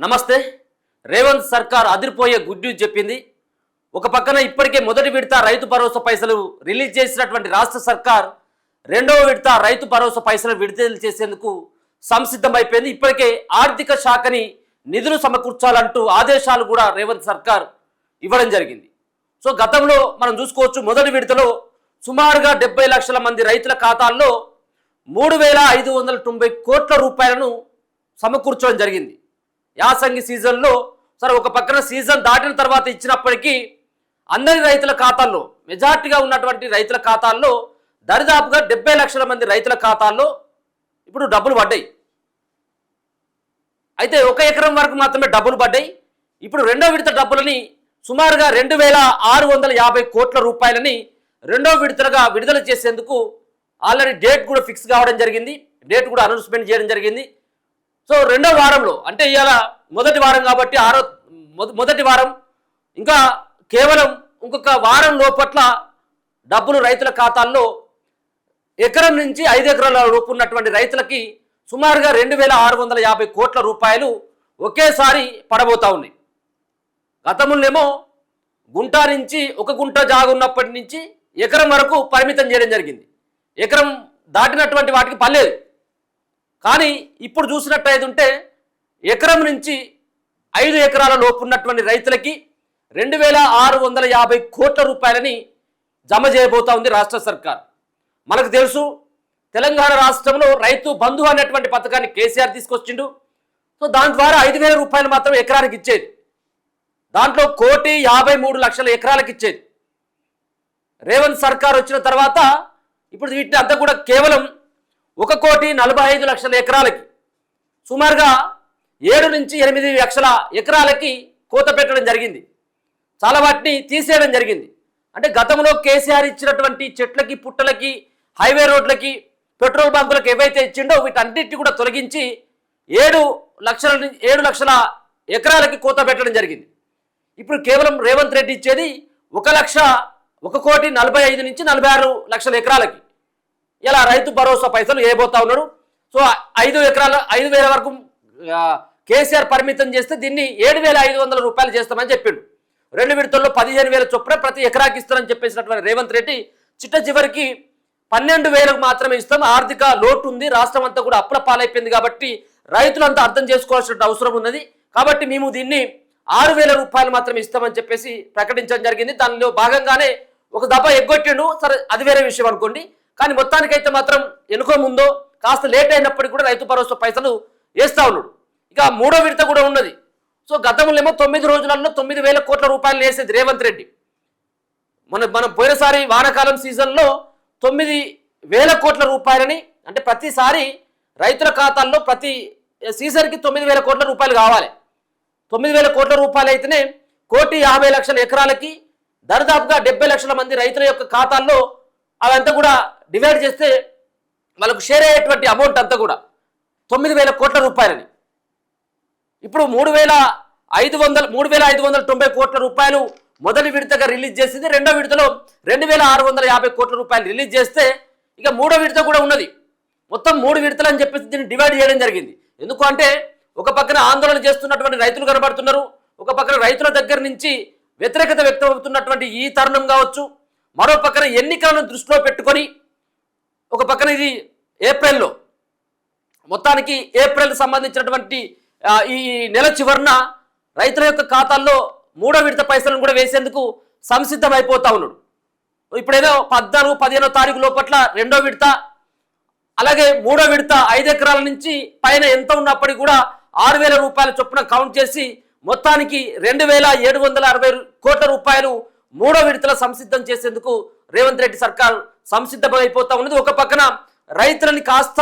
నమస్తే. రేవంత్ సర్కార్ అదిరిపోయే గుడ్ న్యూస్ చెప్పింది. ఒక పక్కన ఇప్పటికే మొదటి విడత రైతు భరోసా పైసలు రిలీజ్ చేసినటువంటి రాష్ట్ర సర్కార్ రెండవ విడత రైతు భరోసా పైసలు విడుదల చేసేందుకు సంసిద్ధమైపోయింది. ఇప్పటికే ఆర్థిక శాఖని నిధులు సమకూర్చాలంటూ ఆదేశాలు కూడా రేవంత్ సర్కార్ ఇవ్వడం జరిగింది. సో గతంలో మనం చూసుకోవచ్చు, మొదటి విడతలో సుమారుగా 70 లక్షల మంది రైతుల ఖాతాల్లో 3,590 కోట్ల రూపాయలను సమకూర్చడం జరిగింది. యాసంగి సీజన్లో సరే ఒక పక్కన సీజన్ దాటిన తర్వాత ఇచ్చినప్పటికీ అందరి రైతుల ఖాతాల్లో, మెజార్టీగా ఉన్నటువంటి రైతుల ఖాతాల్లో దరిదాపుగా 70 లక్షల మంది రైతుల ఖాతాల్లో ఇప్పుడు డబ్బులు పడ్డాయి. అయితే 1 ఎకరం వరకు మాత్రమే డబ్బులు పడ్డాయి. ఇప్పుడు రెండో విడత డబ్బులని సుమారుగా 2,650 కోట్ల రూపాయలని రెండో విడతలుగా విడుదల చేసేందుకు ఆల్రెడీ డేట్ కూడా ఫిక్స్ కావడం జరిగింది. డేట్ కూడా అనౌన్స్మెంట్ చేయడం జరిగింది. సో రెండో వారంలో, అంటే ఇవాళ మొదటి వారం కాబట్టి మొదటి వారం ఇంకా కేవలం ఇంకొక వారం లోపట్ల డబ్బులు రైతుల ఖాతాల్లో ఎకరం నుంచి 5 ఎకరాల లోపు ఉన్నటువంటి రైతులకి సుమారుగా 2,650 కోట్ల రూపాయలు ఒకేసారి పడబోతా ఉన్నాయి. గతంలోనేమో గుంట నుంచి ఒక గుంట జాగున్నప్పటి నుంచి ఎకరం వరకు పరిమితం చేయడం జరిగింది. ఎకరం దాటినటువంటి వాటికి పర్లేదు. కానీ ఇప్పుడు చూసినట్టయితే ఉంటే ఎకరం నుంచి 5 ఎకరాల లోపు ఉన్నటువంటి రైతులకి 2,650 కోట్ల రూపాయలని జమ చేయబోతా ఉంది రాష్ట్ర సర్కార్. మనకు తెలుసు, తెలంగాణ రాష్ట్రంలో రైతు బంధు అనేటువంటి పథకాన్ని కేసీఆర్ తీసుకొచ్చిండు. సో దాని ద్వారా 5,000 రూపాయలు మాత్రం ఎకరానికి ఇచ్చేది. దాంట్లో 1,53,00,000 ఎకరాలకు ఇచ్చేది. రేవంత్ సర్కార్ వచ్చిన తర్వాత ఇప్పుడు వీటిని అంతా కూడా కేవలం 1,45,00,000 ఎకరాలకి సుమారుగా 7 నుంచి 8 లక్షల ఎకరాలకి కోత పెట్టడం జరిగింది. చాలా వాటిని తీసేయడం జరిగింది. అంటే గతంలో కేసీఆర్ ఇచ్చినటువంటి చెట్లకి, పుట్టలకి, హైవే రోడ్లకి, పెట్రోల్ బంకులకు ఏవైతే ఇచ్చిండో వీటన్నిటిని కూడా తొలగించి 7 లక్షల ఎకరాలకి కోత పెట్టడం జరిగింది. ఇప్పుడు కేవలం రేవంత్ రెడ్డి ఇచ్చేది 1,45,00,000 నుంచి 46,00,000 ఎకరాలకి ఇలా రైతు భరోసా పైసలు వేయబోతా ఉన్నాడు. సో 5,000 వరకు కేసీఆర్ పరిమితం చేస్తే దీన్ని 7,500 రూపాయలు చేస్తామని చెప్పిండు. 2 విడతల్లో 15,000 చొప్పున ప్రతి ఎకరాకి ఇస్తారని చెప్పేసినటువంటి రేవంత్ రెడ్డి చిట్ట చివరికి 12,000 మాత్రమే ఇస్తాం. ఆర్థిక లోటు ఉంది, రాష్ట్రం అంతా కూడా అప్పుల పాలైపోయింది కాబట్టి రైతులంతా అర్థం చేసుకోవాల్సిన అవసరం ఉన్నది. కాబట్టి మేము దీన్ని 6,000 రూపాయలు మాత్రమే ఇస్తామని చెప్పేసి ప్రకటించడం జరిగింది. దానిలో భాగంగానే ఒక దఫా ఎగ్గొట్టిండు. సరే అది వేరే విషయం అనుకోండి. కానీ మొత్తానికైతే మాత్రం ఎనుకో ముందో కాస్త లేట్ అయినప్పటికీ కూడా రైతు భరోసా పైసలు వేస్తా ఉన్నాడు. ఇక మూడో విడత కూడా ఉన్నది. సో గతంలో ఏమో 9 రోజులలో 9,000 కోట్ల రూపాయలు వేసేది రేవంత్ రెడ్డి. మనం పోయినసారి వానాకాలం సీజన్లో 9,000 కోట్ల రూపాయలని, అంటే ప్రతిసారి రైతుల ఖాతాల్లో ప్రతి సీజన్కి 9,000 కోట్ల రూపాయలు కావాలి. 9,000 కోట్ల రూపాయలు అయితేనే 1,50,00,000 ఎకరాలకి దరిదాపుగా 70 లక్షల మంది రైతుల యొక్క ఖాతాల్లో అవంతా కూడా డివైడ్ చేస్తే వాళ్ళకు షేర్ అయ్యేటువంటి అమౌంట్ అంతా కూడా 9,000 కోట్ల రూపాయలని. ఇప్పుడు 3,590 కోట్ల రూపాయలు మొదటి విడతగా రిలీజ్ చేసింది. రెండో విడతలో 2,650 కోట్ల రూపాయలు రిలీజ్ చేస్తే ఇక మూడో విడత కూడా ఉన్నది. మొత్తం 3 విడతలు అని చెప్పేసి దీన్ని డివైడ్ చేయడం జరిగింది. ఎందుకు అంటే ఒక పక్కన ఆందోళన చేస్తున్నటువంటి రైతులు కనబడుతున్నారు, ఒక పక్కన రైతుల దగ్గర నుంచి వ్యతిరేకత వ్యక్తమవుతున్నటువంటి ఈ తరుణం కావచ్చు, మరో పక్కన ఎన్నికలను దృష్టిలో పెట్టుకొని ఒక పక్కన ఇది ఏప్రిల్లో, మొత్తానికి ఏప్రిల్ సంబంధించినటువంటి ఈ నెల చివరిన రైతుల యొక్క ఖాతాల్లో మూడో విడత పైసలను కూడా వేసేందుకు సంసిద్ధం అయిపోతా ఉన్నాడు. ఇప్పుడేదో 14-15 తారీఖు లోపట్ల రెండో విడత, అలాగే మూడో విడత 5 ఎకరాల నుంచి పైన ఎంత ఉన్నప్పటికీ కూడా 6,000 రూపాయల చొప్పున కౌంట్ చేసి మొత్తానికి 2,760 కోట్ల రూపాయలు మూడో విడతల సంసిద్ధం చేసేందుకు రేవంత్ రెడ్డి సర్కార్ సంసిద్ధమైపోతా ఉన్నది. ఒక పక్కన రైతులని కాస్త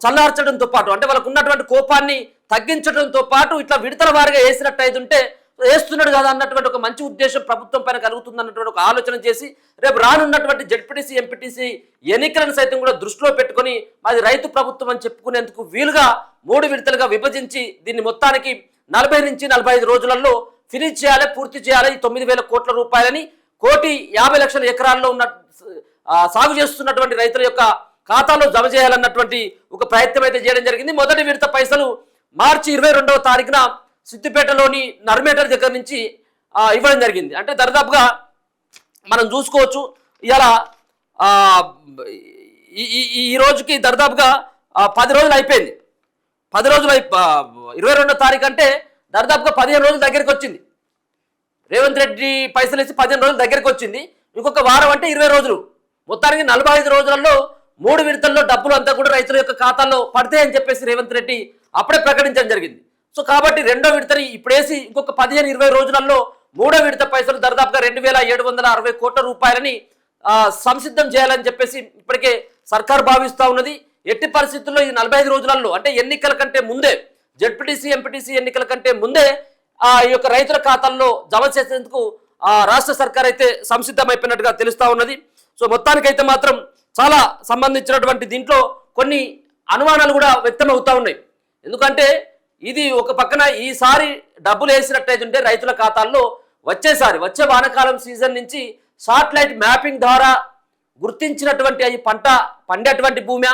చల్లార్చడంతో పాటు, అంటే వాళ్ళకు ఉన్నటువంటి కోపాన్ని తగ్గించడంతో పాటు ఇట్లా విడతల వారిగా వేసినట్టు అయితే వేస్తున్నాడు కదా అన్నటువంటి ఒక మంచి ఉద్దేశం ప్రభుత్వం పైన కలుగుతుంది అన్నటువంటి ఒక ఆలోచన చేసి రేపు రానున్నటువంటి జెడ్పీటీసీ, ఎంపీటీసీ ఎన్నికలను సైతం కూడా దృష్టిలో పెట్టుకొని అది రైతు ప్రభుత్వం అని చెప్పుకునేందుకు వీలుగా 3 విడతలుగా విభజించి దీన్ని మొత్తానికి 40 నుంచి 45 రోజులలో ఫినిష్ చేయాలి, పూర్తి చేయాలి. ఈ 9,000 కోట్ల రూపాయలని 1,50,00,000 ఎకరాల్లో ఉన్న సాగు చేస్తున్నటువంటి రైతుల యొక్క ఖాతాలో జమ చేయాలన్నటువంటి ఒక ప్రయత్నం అయితే చేయడం జరిగింది. మొదటి విడత పైసలు మార్చి 22వ తారీఖున సిద్దిపేటలోని నర్మేటర్ దగ్గర నుంచి ఇవ్వడం జరిగింది. అంటే దరిదాపుగా మనం చూసుకోవచ్చు ఇవాళ ఈ రోజుకి దరిదాపుగా 10 రోజులు అయిపోయింది. 10 రోజులు 22వ తారీఖు అంటే దరిదాపుగా 15 రోజుల దగ్గరికి వచ్చింది. రేవంత్ రెడ్డి పైసలు వేసి 15 రోజుల దగ్గరికి వచ్చింది. ఇంకొక వారం అంటే 20 రోజులు. మొత్తానికి 45 రోజులలో 3 విడతల్లో డబ్బులు అంతా కూడా రైతుల యొక్క ఖాతాల్లో పడతాయని చెప్పేసి రేవంత్ రెడ్డి అప్పుడే ప్రకటించడం జరిగింది. సో కాబట్టి రెండో విడతని ఇప్పుడేసి ఇంకొక 15-20 రోజులలో మూడో విడత పైసలు దరిదాపుగా 2760 కోట్ల రూపాయలని సంసిద్ధం చేయాలని చెప్పేసి ఇప్పటికే సర్కార్ భావిస్తూ ఉన్నది. ఎట్టి పరిస్థితుల్లో ఈ 45 రోజులలో అంటే ఎన్నికల కంటే ముందే జెడ్పీటీసీ ఎంపీటీసీ ఎన్నికల కంటే ముందే ఈ యొక్క రైతుల ఖాతాల్లో జమ చేసేందుకు రాష్ట్ర సర్కార్ అయితే సంసిద్ధమైపోయినట్టుగా తెలుస్తూ ఉన్నది. సో మొత్తానికైతే మాత్రం చాలా సంబంధించినటువంటి దీంట్లో కొన్ని అనుమానాలు కూడా వ్యక్తమవుతూ ఉన్నాయి. ఎందుకంటే ఇది ఒక పక్కన ఈసారి డబ్బులు వేసినట్టయితుంటే రైతుల ఖాతాల్లో వచ్చే వానాకాలం సీజన్ నుంచి సాటిలైట్ మ్యాపింగ్ ద్వారా గుర్తించినటువంటి అది పంట పండేటువంటి భూమ్యా,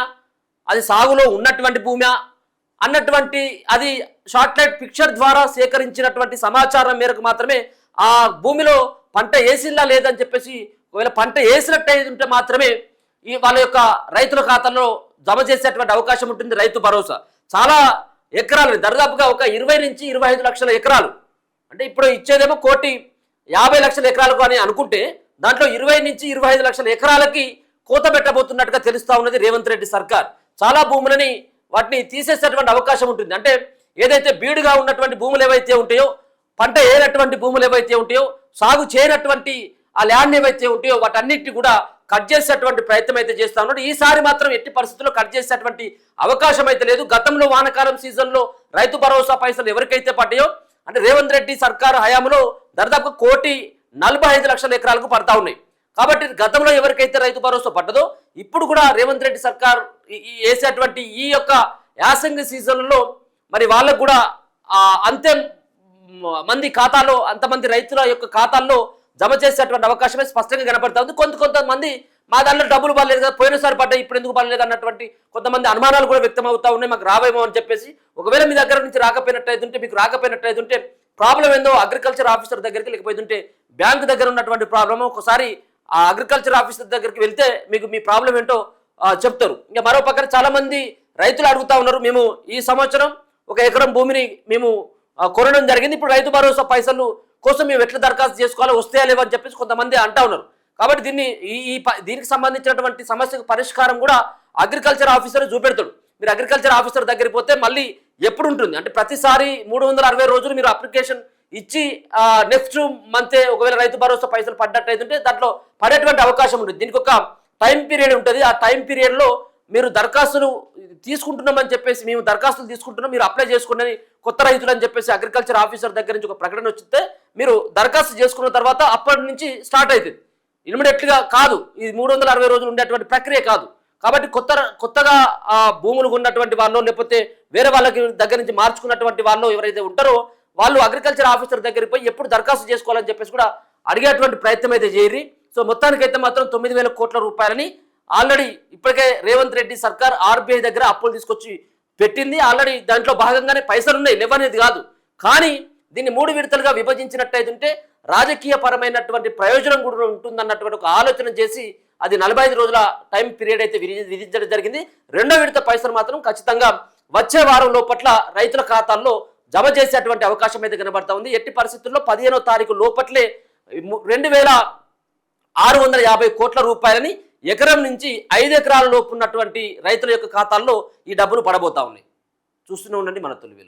అది సాగులో ఉన్నటువంటి భూమ్యా అన్నటువంటి అది సాటిలైట్ పిక్చర్ ద్వారా సేకరించినటువంటి సమాచారం మేరకు మాత్రమే ఆ భూమిలో పంట వేసిల్లా లేదని చెప్పేసి ఒకవేళ పంట వేసినట్టయితే ఉంటే మాత్రమే ఈ వాళ్ళ యొక్క రైతుల ఖాతాలో జమ చేసేటువంటి అవకాశం ఉంటుంది. రైతు భరోసా చాలా ఎకరాలు దాదాపుగా ఒక 20 నుంచి 25 లక్షల ఎకరాలు అంటే ఇప్పుడు ఇచ్చేదేమో 1,50,00,000 ఎకరాలకు అని అనుకుంటే దాంట్లో 20 నుంచి 25 లక్షల ఎకరాలకి కోత పెట్టబోతున్నట్టుగా తెలుస్తా ఉన్నది రేవంత్ రెడ్డి సర్కార్. చాలా భూములని వాటిని తీసేసేటువంటి అవకాశం ఉంటుంది. అంటే ఏదైతే బీడుగా ఉన్నటువంటి భూములు ఏవైతే ఉంటాయో, పంట వేయనటువంటి భూములు ఏవైతే ఉంటాయో, సాగు చేయనటువంటి ఆ ల్యాండ్ ఏవైతే ఉంటాయో వాటన్నిటిని కూడా కట్ చేసేటువంటి ప్రయత్నం అయితే చేస్తా ఉన్నాడు. ఈసారి మాత్రం ఎట్టి పరిస్థితుల్లో కట్ చేసేటువంటి అవకాశం అయితే లేదు. గతంలో వానాకాలం సీజన్లో రైతు భరోసా పైసలు ఎవరికైతే పడ్డాయో అంటే రేవంత్ రెడ్డి సర్కారు హయాంలో దాదాపు 1,45,00,000 ఎకరాలకు పడతా ఉన్నాయి. కాబట్టి గతంలో ఎవరికైతే రైతు భరోసా పడ్డదో ఇప్పుడు కూడా రేవంత్ రెడ్డి సర్కార్ వేసేటువంటి ఈ యొక్క యాసంగి సీజన్లో మరి వాళ్ళకు కూడా అంతే మంది ఖాతాలో అంతమంది రైతుల యొక్క ఖాతాల్లో జమ చేసేటువంటి అవకాశమే స్పష్టంగా కనపడతా ఉంది. కొంతమంది మా దాంట్లో డబ్బులు పడలేదు కదా, పోయినసారి పడ్డాయి ఇప్పుడు ఎందుకు పడలేదు అన్నటువంటి కొంతమంది అనుమానాలు కూడా వ్యక్తం అవుతా ఉన్నాయి. మాకు రావేమో అని చెప్పేసి ఒకవేళ మీ దగ్గర నుంచి రాకపోయినట్టయితుంటే మీకు రాకపోయినట్టయితుంటే ప్రాబ్లం ఏందో అగ్రికల్చర్ ఆఫీసర్ దగ్గరికి లేకపోతుంటే బ్యాంక్ దగ్గర ఉన్నటువంటి ప్రాబ్లమ్ ఒకసారి ఆ అగ్రికల్చర్ ఆఫీసర్ దగ్గరికి వెళ్తే మీకు మీ ప్రాబ్లం ఏంటో చెప్తారు. ఇంకా మరో పక్కన చాలా మంది రైతులు అడుగుతా ఉన్నారు, మేము ఈ సంవత్సరం 1 ఎకరం భూమిని మేము కొనడం జరిగింది, ఇప్పుడు రైతు భరోసా పైసలు కోసం మేము ఎట్లా దరఖాస్తు చేసుకోవాలో వస్తాయా లేవో అని చెప్పేసి కొంతమంది అంటా ఉన్నారు. కాబట్టి దీనికి సంబంధించినటువంటి సమస్యకు పరిష్కారం కూడా అగ్రికల్చర్ ఆఫీసర్ చూపెడతాడు. మీరు అగ్రికల్చర్ ఆఫీసర్ దగ్గరికి పోతే మళ్ళీ ఎప్పుడు ఉంటుంది అంటే ప్రతిసారి 360 రోజులు మీరు అప్లికేషన్ ఇచ్చి నెక్స్ట్ మంతే ఒకవేళ రైతు భరోసా పైసలు పడ్డట్టయితే దాంట్లో పడేటువంటి అవకాశం ఉంటుంది. దీనికి ఒక టైం పీరియడ్ ఉంటుంది. ఆ టైం పీరియడ్లో మీరు దరఖాస్తులు తీసుకుంటున్నామని చెప్పేసి మేము దరఖాస్తులు తీసుకుంటున్నాం మీరు అప్లై చేసుకోండి కొత్త రైతులు అని చెప్పేసి అగ్రికల్చర్ ఆఫీసర్ దగ్గర నుంచి ఒక ప్రకటన వచ్చితే మీరు దరఖాస్తు చేసుకున్న తర్వాత అప్పటి నుంచి స్టార్ట్ అవుతుంది. ఇమీడియట్గా కాదు, ఇది 360 రోజులు ఉండేటువంటి ప్రక్రియ కాదు. కాబట్టి కొత్తగా భూములు ఉన్నటువంటి వాళ్ళు లేకపోతే వేరే వాళ్ళకి దగ్గర నుంచి మార్చుకున్నటువంటి వాళ్ళు ఎవరైతే ఉంటారో వాళ్ళు అగ్రికల్చర్ ఆఫీసర్ దగ్గరికి పోయి ఎప్పుడు దరఖాస్తు చేసుకోవాలని చెప్పేసి కూడా అడిగేటువంటి ప్రయత్నం అయితే చేయరి. సో మొత్తానికైతే మాత్రం 9,000 కోట్ల రూపాయలని ఆల్రెడీ ఇప్పటికే రేవంత్ రెడ్డి సర్కార్ ఆర్బీఐ దగ్గర అప్పులు తీసుకొచ్చి పెట్టింది. ఆల్రెడీ దాంట్లో భాగంగానే పైసలు ఉన్నాయి, లేవనేది కాదు. కానీ దీన్ని 3 విడతలుగా విభజించినట్టయితే రాజకీయ పరమైనటువంటి ప్రయోజనం కూడా ఉంటుందన్నటువంటి ఒక ఆలోచన చేసి అది 45 రోజుల టైం పీరియడ్ అయితే విధించడం జరిగింది. రెండో విడత పైసలు మాత్రం ఖచ్చితంగా వచ్చే వారం లోపట్ల రైతుల ఖాతాల్లో జమ చేసేటువంటి అవకాశం అయితే కనబడతా ఉంది. ఎట్టి పరిస్థితుల్లో 15వ తారీఖు లోపట్లే 2,650 కోట్ల రూపాయలని ఎకరం నుంచి 5 ఎకరాల లోపు ఉన్నటువంటి రైతుల యొక్క ఖాతాల్లో ఈ డబ్బులు పడబోతా ఉన్నాయి. చూస్తూనే ఉండండి మన తొలి వెలుగు.